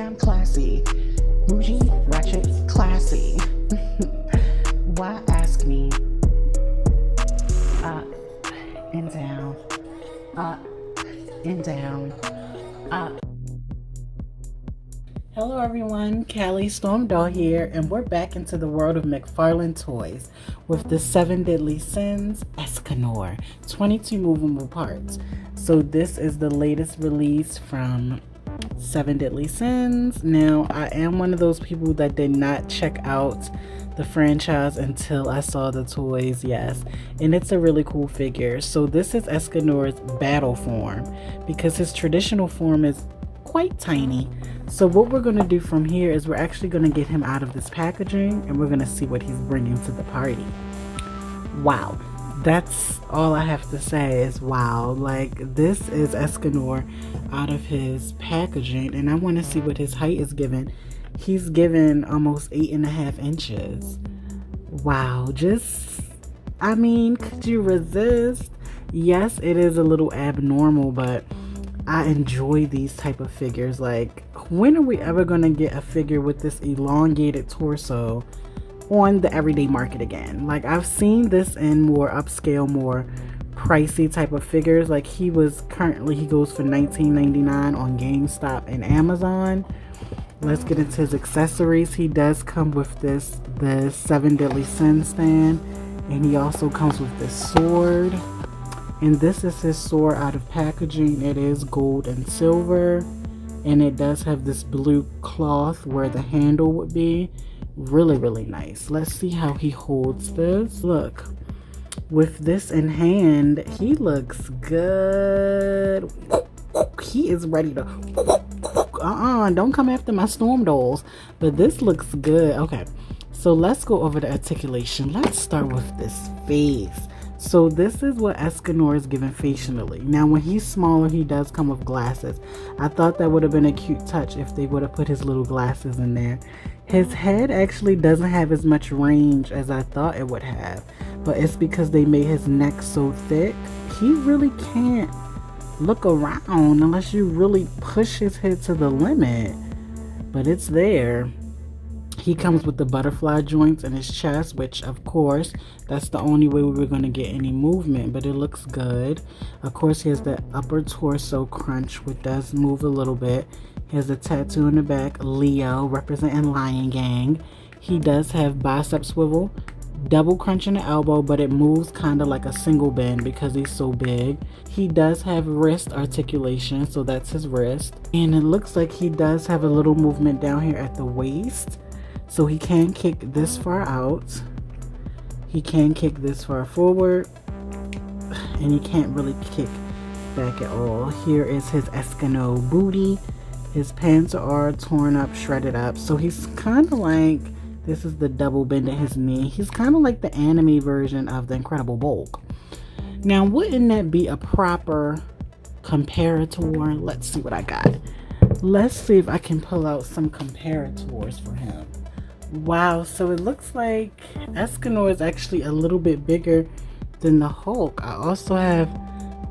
I'm classy. Bougie, ratchet, classy. Why ask me? Up and down. Up and down. Up. Hello everyone, Callie Storm Doll here, and we're back into the world of McFarlane toys with the 7 Deadly Sins Escanor, 22 movable parts. So this is the latest release from 7 Deadly Sins. Now, I am one of those people that did not check out the franchise until I saw the toys, yes. And it's a really cool figure. So this is Escanor's battle form because his traditional form is quite tiny. So what we're going to do from here is we're actually going to get him out of this packaging and we're going to see what he's bringing to the party. Wow. That's all I have to say is wow. Like, this is Escanor out of his packaging, and I want to see what his height is given. He's given almost 8.5 inches. Wow. I mean, could you resist? Yes, it is a little abnormal, but I enjoy these type of figures. Like, when are we ever going to get a figure with this elongated torso on the everyday market again? Like, I've seen this in more upscale, more pricey type of figures. Like, he goes for $19.99 on GameStop and Amazon. Let's get into his accessories. He does come with the 7 Deadly Sins stand, and he also comes with this sword. And this is his sword out of packaging. It is gold and silver, and it does have this blue cloth where the handle would be. Really nice. Let's see how he holds this. Look, with this in hand, he looks good. He is ready to don't come after my storm dolls. But this looks good. Okay, so let's go over the articulation. Let's start with this face. So this is what Escanor is given facially. Now, when he's smaller, he does come with glasses. I thought that would have been a cute touch if they would have put his little glasses in there. His head actually doesn't have as much range as I thought it would have, but it's because they made his neck so thick. He really can't look around unless you really push his head to the limit, but it's there. He comes with the butterfly joints in his chest, which of course that's the only way we were going to get any movement, but it looks good. Of course, he has the upper torso crunch, which does move a little bit. He has a tattoo in the back, Leo, representing Lion Gang. He does have bicep swivel, double crunch in the elbow, but it moves kind of like a single bend because he's so big. He does have wrist articulation, so that's his wrist. And it looks like he does have a little movement down here at the waist. So he can kick this far out. He can kick this far forward. And he can't really kick back at all. Here is his Escanor booty. His pants are torn up, shredded up. So he's kind of like, this is the double bend at his knee. He's kind of like the anime version of the Incredible Hulk. Now, wouldn't that be a proper comparator? Let's see what I got. Let's see if I can pull out some comparators for him. Wow, so it looks like Escanor is actually a little bit bigger than the Hulk. I also have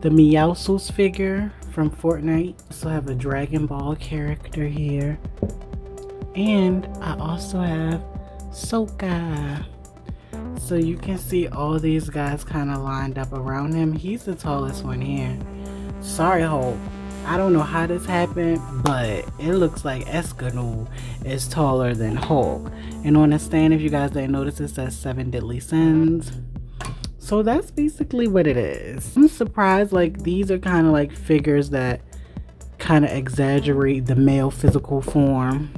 the Meowscles figure from Fortnite. I also have a Dragon Ball character here. And I also have Sokka. So you can see all these guys kind of lined up around him. He's the tallest one here. Sorry, Hulk. I don't know how this happened, but it looks like Escanor is taller than Hulk. And on the stand, if you guys didn't notice, it says 7 Deadly Sins. So that's basically what it is. I'm surprised, like, these are kind of like figures that kind of exaggerate the male physical form.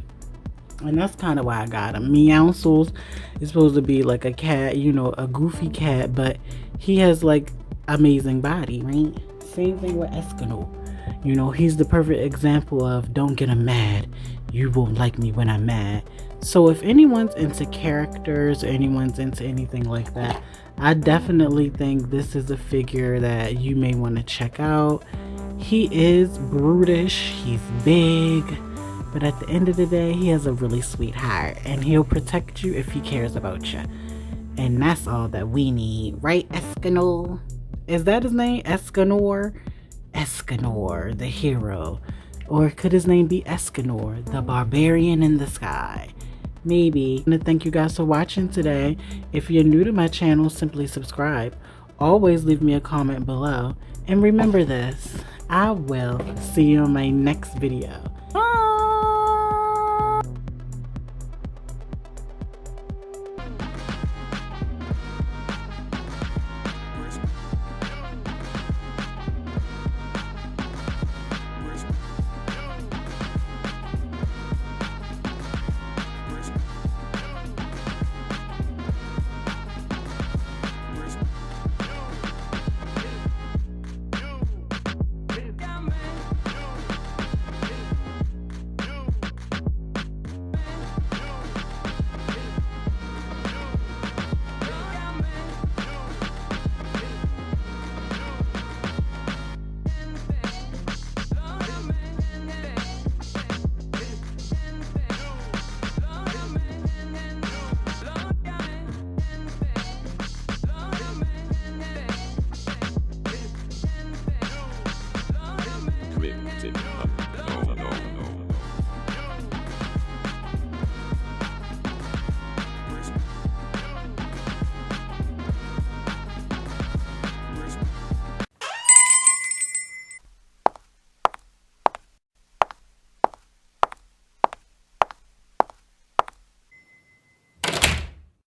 And that's kind of why I got him. Meowscles is supposed to be like a cat, you know, a goofy cat, but he has like amazing body, right? Same thing with Escanor. You know, he's the perfect example of don't get him mad. You won't like me when I'm mad. So if anyone's into characters or anyone's into anything like that, I definitely think this is a figure that you may want to check out. He is brutish. He's big. But at the end of the day, he has a really sweet heart. And he'll protect you if he cares about you. And that's all that we need. Right, Escanor? Is that his name? Escanor? Escanor, the hero. Or could his name be Escanor, the barbarian in the sky? Maybe. I want to thank you guys for watching today. If you're new to my channel, simply subscribe. Always leave me a comment below. And remember this, I will see you on my next video.